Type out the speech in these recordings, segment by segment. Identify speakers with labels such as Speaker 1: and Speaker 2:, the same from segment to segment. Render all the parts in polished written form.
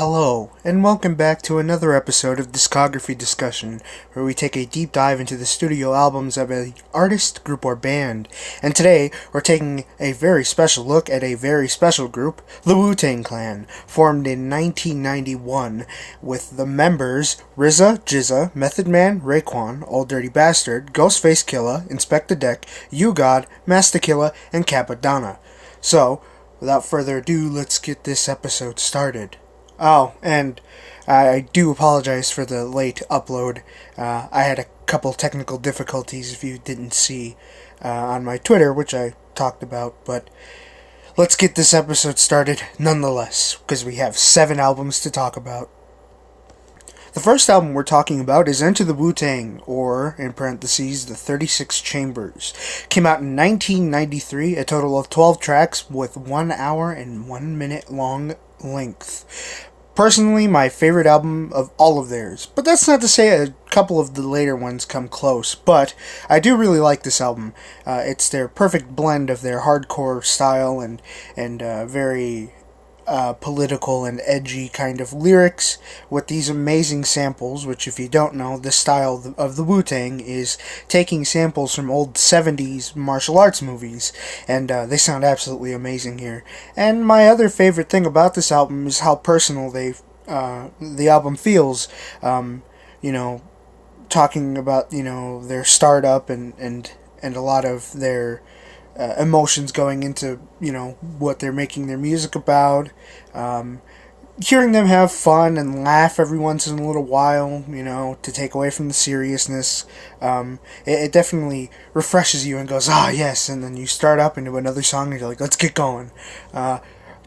Speaker 1: Hello, and welcome back to another episode of Discography Discussion, where we take a deep dive into the studio albums of an artist, group, or band. And today, we're taking a very special look at a very special group, the Wu-Tang Clan, formed in 1991, with the members RZA, GZA, Method Man, Raekwon, Old Dirty Bastard, Ghostface Killah, Inspector Deck, U-God, Master Killa, and Cappadonna. So, without further ado, let's get this episode started. Oh, and I do apologize for the late upload. I had a couple technical difficulties if you didn't see on my Twitter, which I talked about, but let's get this episode started nonetheless, because we have 7 albums to talk about. The first album we're talking about is Enter the Wu-Tang, or, in parentheses, the 36 Chambers. Came out in 1993, a total of 12 tracks with 1 hour and 1 minute long length. Personally, my favorite album of all of theirs, but that's not to say a couple of the later ones come close, but I do really like this album. It's their perfect blend of their hardcore style and very political and edgy kind of lyrics with these amazing samples, which if you don't know, the style of the Wu-Tang is taking samples from old 70s martial arts movies, and they sound absolutely amazing here. And my other favorite thing about this album is how personal the album feels, talking about, their startup and a lot of their emotions going into, what they're making their music about. Hearing them have fun and laugh every once in a little while, to take away from the seriousness. It definitely refreshes you and goes, yes, and then you start up into another song and you're like, let's get going.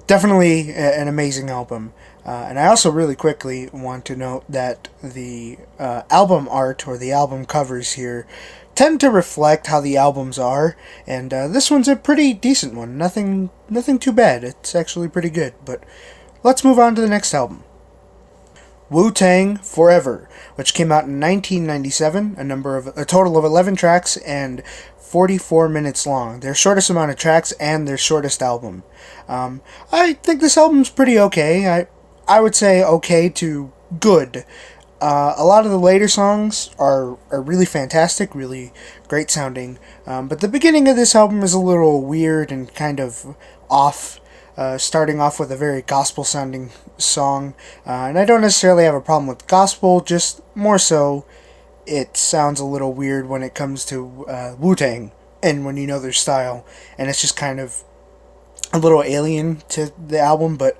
Speaker 1: Definitely an amazing album. And I also really quickly want to note that the album art, or the album covers here, tend to reflect how the albums are, and this one's a pretty decent one. Nothing too bad. It's actually pretty good. But let's move on to the next album. WuTang Forever, which came out in 1997, a total of 11 tracks and 44 minutes long. Their shortest amount of tracks and their shortest album. I think this album's pretty okay. I would say okay to good. A lot of the later songs are really fantastic, really great sounding, but the beginning of this album is a little weird and kind of off, starting off with a very gospel sounding song, and I don't necessarily have a problem with gospel, just more so it sounds a little weird when it comes to Wu-Tang, and when you know their style, and it's just kind of a little alien to the album, but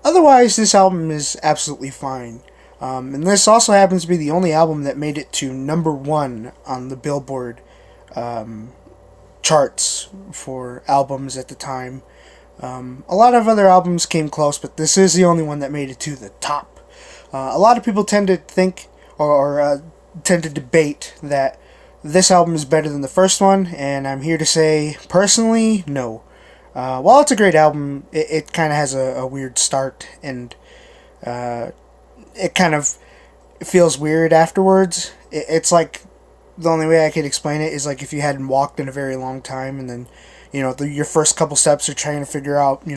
Speaker 1: otherwise this album is absolutely fine. And this also happens to be the only album that made it to number 1 on the Billboard charts for albums at the time. A lot of other albums came close, but this is the only one that made it to the top. A lot of people tend to think or tend to debate that this album is better than the first one, and I'm here to say, personally, no. While it's a great album, it kind of has a weird start, and it kind of feels weird afterwards. It's like, the only way I could explain it is like if you hadn't walked in a very long time, and then, your first couple steps are trying to figure out,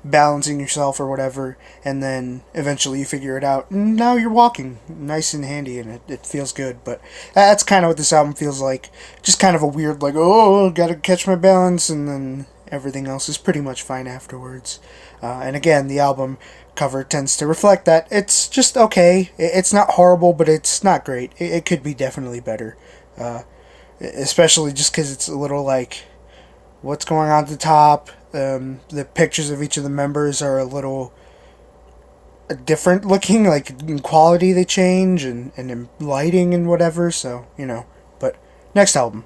Speaker 1: balancing yourself or whatever, and then eventually you figure it out, and now you're walking nice and handy, and it feels good. But that's kind of what this album feels like. Just kind of a weird, like, oh, gotta catch my balance, and then everything else is pretty much fine afterwards. And again, the album cover tends to reflect that. It's just okay. It's not horrible, but it's not great. It could be definitely better. Especially just because it's a little like, what's going on at the top? The pictures of each of the members are a little different looking, like in quality they change, and in lighting and whatever, so, But next album.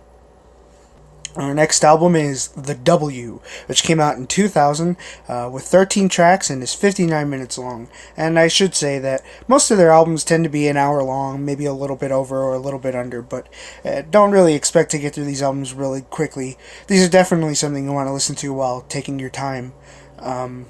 Speaker 1: Our next album is The W, which came out in 2000 with 13 tracks and is 59 minutes long. And I should say that most of their albums tend to be an hour long, maybe a little bit over or a little bit under, but don't really expect to get through these albums really quickly. These are definitely something you want to listen to while taking your time,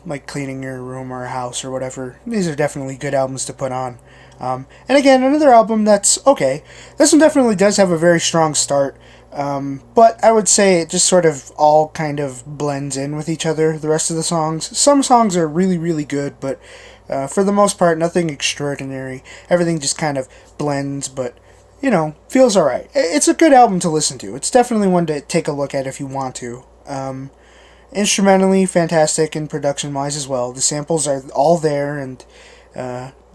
Speaker 1: like cleaning your room or a house or whatever. These are definitely good albums to put on. And again, another album that's okay. This one definitely does have a very strong start. But I would say it just sort of all kind of blends in with each other, the rest of the songs. Some songs are really, really good, but For the most part, nothing extraordinary. Everything just kind of blends, but feels alright. It's a good album to listen to. It's definitely one to take a look at if you want to. Instrumentally, fantastic, and production-wise as well. The samples are all there, and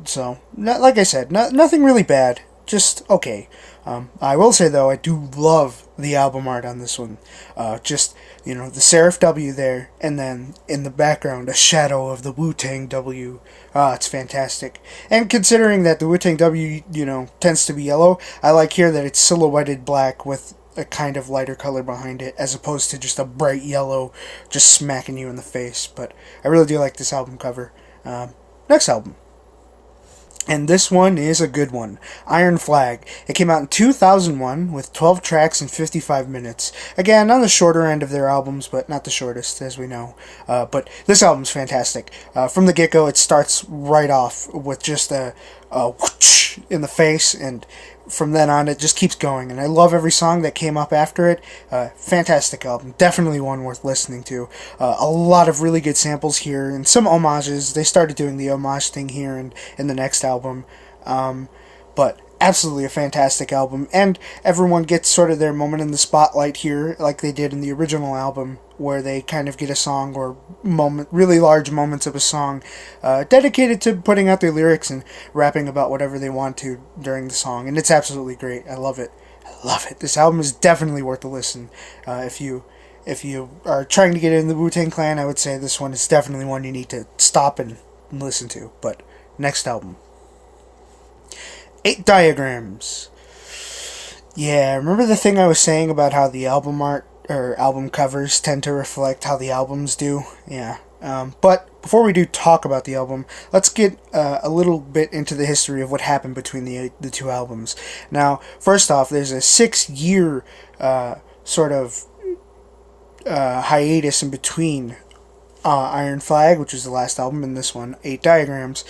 Speaker 1: so, like I said, nothing really bad. Just okay. I will say, though, I do love the album art on this one. Just, the serif W there, and then in the background, a shadow of the WuTang W. It's fantastic. And considering that the WuTang W, tends to be yellow, I like here that it's silhouetted black with a kind of lighter color behind it, as opposed to just a bright yellow just smacking you in the face. But I really do like this album cover. Next album. And this one is a good one. Iron Flag. It came out in 2001 with 12 tracks and 55 minutes. Again, on the shorter end of their albums, but not the shortest, as we know. But this album's fantastic. From the get-go, it starts right off with just a whoosh in the face, and from then on, it just keeps going. And I love every song that came up after it. Fantastic album. Definitely one worth listening to. A lot of really good samples here, and some homages. They started doing the homage thing here in the next album. But absolutely a fantastic album. And everyone gets sort of their moment in the spotlight here, like they did in the original album, where they kind of get a song or really large moments of a song dedicated to putting out their lyrics and rapping about whatever they want to during the song. And it's absolutely great. I love it. I love it. This album is definitely worth a listen. If you are trying to get in the Wu-Tang Clan, I would say this one is definitely one you need to stop and listen to. But next album. 8 Diagrams. Yeah, remember the thing I was saying about how the album art or album covers tend to reflect how the albums do? Yeah. But before we do talk about the album, let's get a little bit into the history of what happened between the two albums. Now, first off, there's a 6-year sort of hiatus in between Iron Flag, which was the last album, and this one, 8 Diagrams.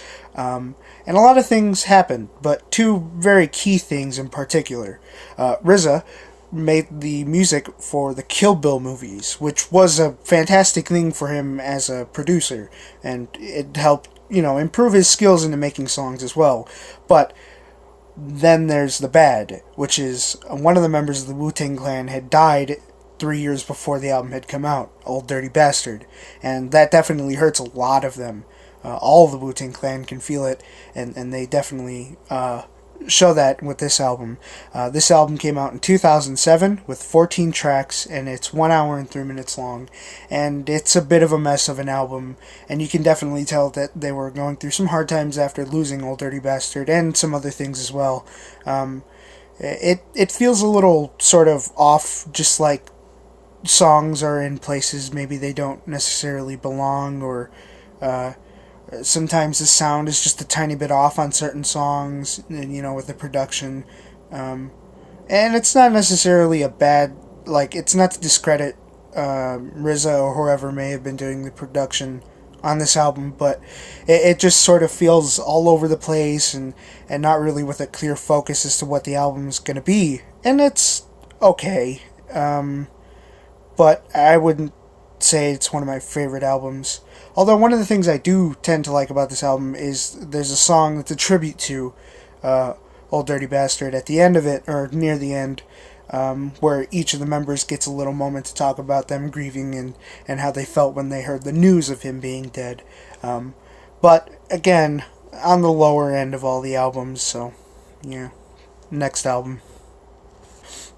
Speaker 1: And a lot of things happened, but two very key things in particular. RZA made the music for the Kill Bill movies, which was a fantastic thing for him as a producer, and it helped, improve his skills into making songs as well. But then there's the bad, which is one of the members of the Wu-Tang Clan had died 3 years before the album had come out, Old Dirty Bastard, and that definitely hurts a lot of them. All of the Wu-Tang Clan can feel it, and they definitely show that with this album. This album came out in 2007 with 14 tracks, and it's 1 hour and 3 minutes long, and it's a bit of a mess of an album, and you can definitely tell that they were going through some hard times after losing Old Dirty Bastard, and some other things as well. It feels a little sort of off, just like songs are in places maybe they don't necessarily belong, or sometimes the sound is just a tiny bit off on certain songs, with the production. And it's not necessarily a bad, it's not to discredit RZA or whoever may have been doing the production on this album, but it just sort of feels all over the place and not really with a clear focus as to what the album's going to be. And it's okay. But I wouldn't say it's one of my favorite albums. Although one of the things I do tend to like about this album is there's a song that's a tribute to Old Dirty Bastard at the end of it, or near the end, where each of the members gets a little moment to talk about them grieving and how they felt when they heard the news of him being dead. But again, on the lower end of all the albums, so yeah. Next album.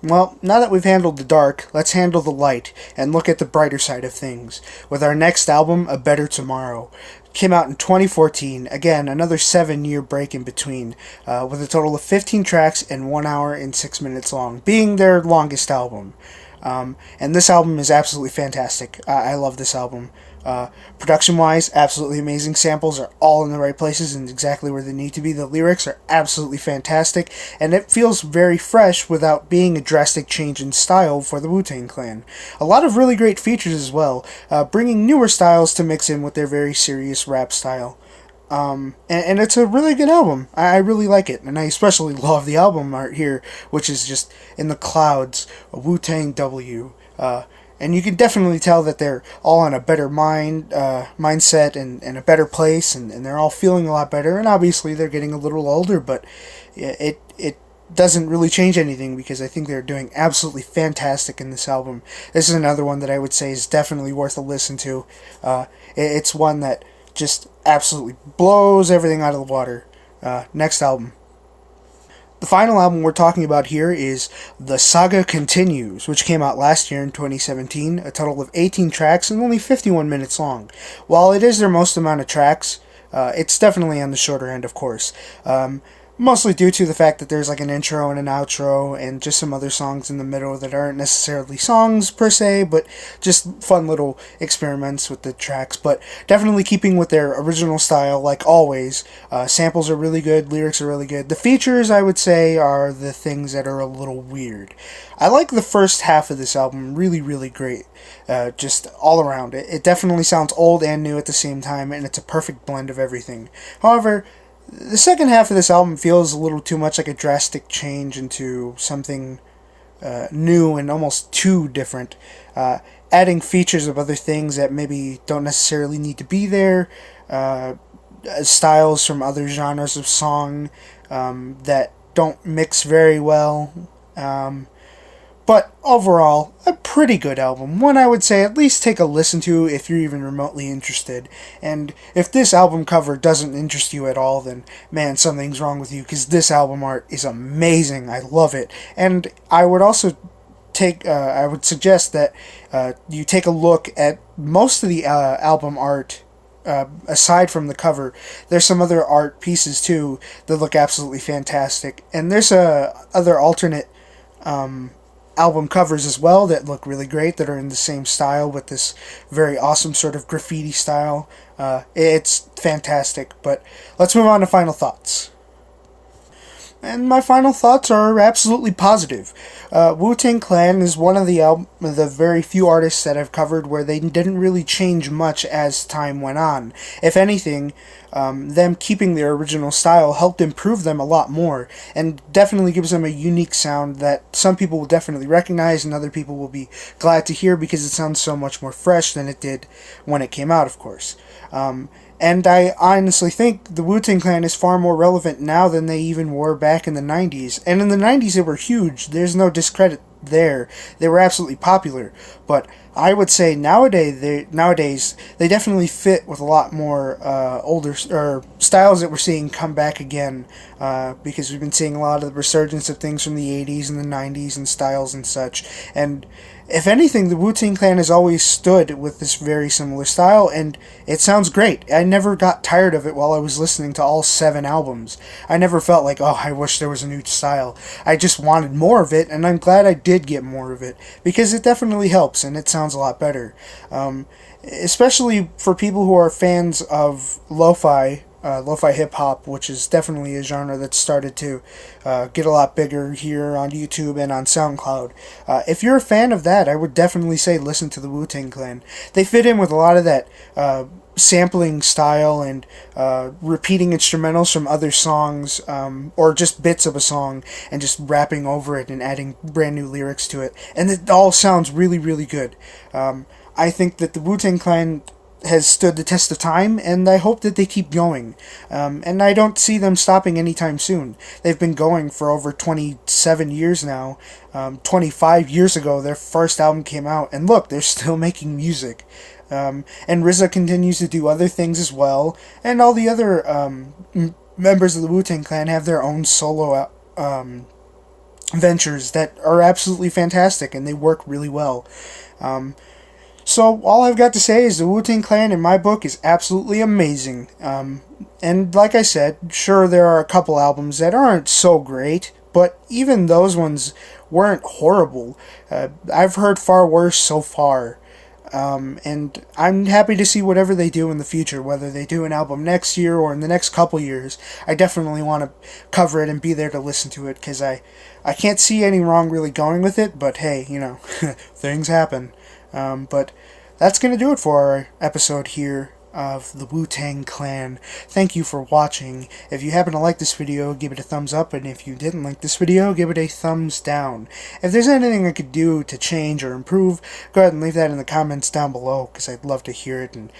Speaker 1: Well, now that we've handled the dark, let's handle the light and look at the brighter side of things, with our next album, A Better Tomorrow. Came out in 2014, again, another 7-year break in between, with a total of 15 tracks and 1 hour and 6 minutes long, being their longest album. And this album is absolutely fantastic. I love this album. Production-wise, absolutely amazing. Samples are all in the right places and exactly where they need to be. The lyrics are absolutely fantastic, and it feels very fresh without being a drastic change in style for the Wu-Tang Clan. A lot of really great features as well, bringing newer styles to mix in with their very serious rap style. And it's a really good album. I really like it, and I especially love the album art here, which is just in the clouds, a WuTang W. and you can definitely tell that they're all in a better mindset and a better place, and they're all feeling a lot better. And obviously they're getting a little older, but it doesn't really change anything because I think they're doing absolutely fantastic in this album. This is another one that I would say is definitely worth a listen to. It's one that just absolutely blows everything out of the water. Next album. The final album we're talking about here is The Saga Continues, which came out last year in 2017, a total of 18 tracks and only 51 minutes long. While it is their most amount of tracks, it's definitely on the shorter end, of course. Mostly due to the fact that there's like an intro and an outro and just some other songs in the middle that aren't necessarily songs per se, but just fun little experiments with the tracks. But definitely keeping with their original style, like always. Samples are really good, lyrics are really good. The features, I would say, are the things that are a little weird. I like the first half of this album, really, really great. Just all around. It definitely sounds old and new at the same time, and it's a perfect blend of everything. However, the second half of this album feels a little too much like a drastic change into something new and almost too different, adding features of other things that maybe don't necessarily need to be there, styles from other genres of song that don't mix very well. But overall, a pretty good album. One I would say at least take a listen to if you're even remotely interested. And if this album cover doesn't interest you at all, then man, something's wrong with you, because this album art is amazing. I love it. And I would also I would suggest that you take a look at most of the album art. Aside from the cover, there's some other art pieces too that look absolutely fantastic. And there's other alternate album covers as well that look really great, that are in the same style with this very awesome sort of graffiti style. It's fantastic. But let's move on to final thoughts. And my final thoughts are absolutely positive. Wu-Tang Clan is one of the very few artists that I've covered where they didn't really change much as time went on. If anything, them keeping their original style helped improve them a lot more, and definitely gives them a unique sound that some people will definitely recognize and other people will be glad to hear because it sounds so much more fresh than it did when it came out, of course. And I honestly think the Wu-Tang Clan is far more relevant now than they even were back in the 90s. And in the 90s they were huge. There's no discredit there. They were absolutely popular. But I would say nowadays they definitely fit with a lot more older styles that we're seeing come back again, because we've been seeing a lot of the resurgence of things from the 80s and the 90s and styles and such. And if anything, the Wu-Tang Clan has always stood with this very similar style, and it sounds great. I never got tired of it while I was listening to all 7 albums. I never felt like, oh, I wish there was a new style. I just wanted more of it, and I'm glad I did get more of it, because it definitely helps, and it sounds a lot better. Especially for people who are fans of lo-fi hip-hop, which is definitely a genre that's started to get a lot bigger here on YouTube and on SoundCloud. If you're a fan of that, I would definitely say listen to the Wu-Tang Clan. They fit in with a lot of that sampling style and repeating instrumentals from other songs, or just bits of a song, and just rapping over it and adding brand new lyrics to it. And it all sounds really, really good. I think that the Wu-Tang Clan has stood the test of time, and I hope that they keep going. And I don't see them stopping anytime soon. They've been going for over 27 years now. 25 years ago, their first album came out, and look, they're still making music. And RZA continues to do other things as well, and all the other members of the Wu-Tang Clan have their own solo ventures that are absolutely fantastic, and they work really well. So all I've got to say is the Wu-Tang Clan in my book is absolutely amazing. And like I said, sure, there are a couple albums that aren't so great, but even those ones weren't horrible. I've heard far worse so far. And I'm happy to see whatever they do in the future, whether they do an album next year or in the next couple years. I definitely want to cover it and be there to listen to it, because I can't see any wrong really going with it, but hey, you know, things happen. But that's going to do it for our episode here. of the Wu-Tang clan. Thank you for watching. If you happen to like this video, give it a thumbs up, and if you didn't like this video, give it a thumbs down. If there's anything I could do to change or improve, go ahead and leave that in the comments down below, because I'd love to hear it and,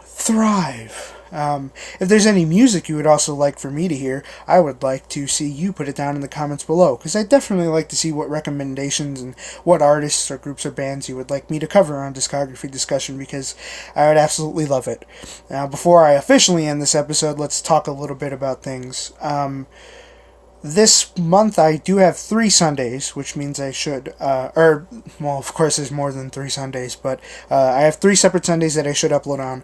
Speaker 1: thrive. If there's any music you would also like for me to hear, I would like to see you put it down in the comments below, because I'd definitely like to see what recommendations and what artists or groups or bands you would like me to cover on Discography Discussion, because I would absolutely love it. Now, before I officially end this episode, let's talk a little bit about things. This month I do have 3 Sundays, which means I should, well, of course there's more than 3 Sundays, but I have 3 separate Sundays that I should upload on.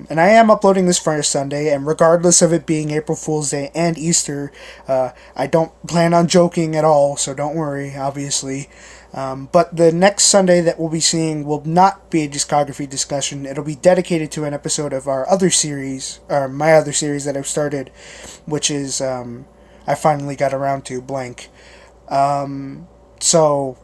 Speaker 1: And I am uploading this first Sunday, and regardless of it being April Fool's Day and Easter, I don't plan on joking at all, so don't worry, obviously. But the next Sunday that we'll be seeing will not be a discography discussion. It'll be dedicated to an episode of our other series, or my other series that I've started, which is, I finally got around to blank. So,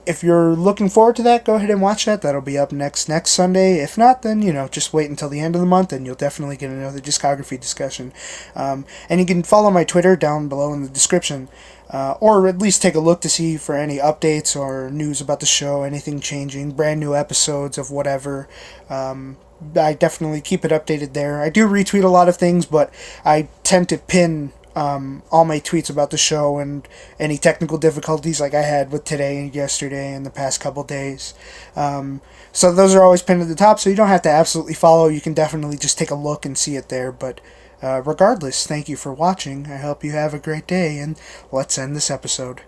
Speaker 1: if you're looking forward to that, go ahead and watch that. That'll be up next Sunday. If not, then, just wait until the end of the month and you'll definitely get another discography discussion. And you can follow my Twitter down below in the description. Or at least take a look to see for any updates or news about the show, anything changing, brand new episodes of whatever. I definitely keep it updated there. I do retweet a lot of things, but I tend to pin all my tweets about the show and any technical difficulties like I had with today and yesterday and the past couple days. So those are always pinned at the top, so you don't have to absolutely follow. You can definitely just take a look and see it there. But regardless, thank you for watching. I hope you have a great day, and let's end this episode.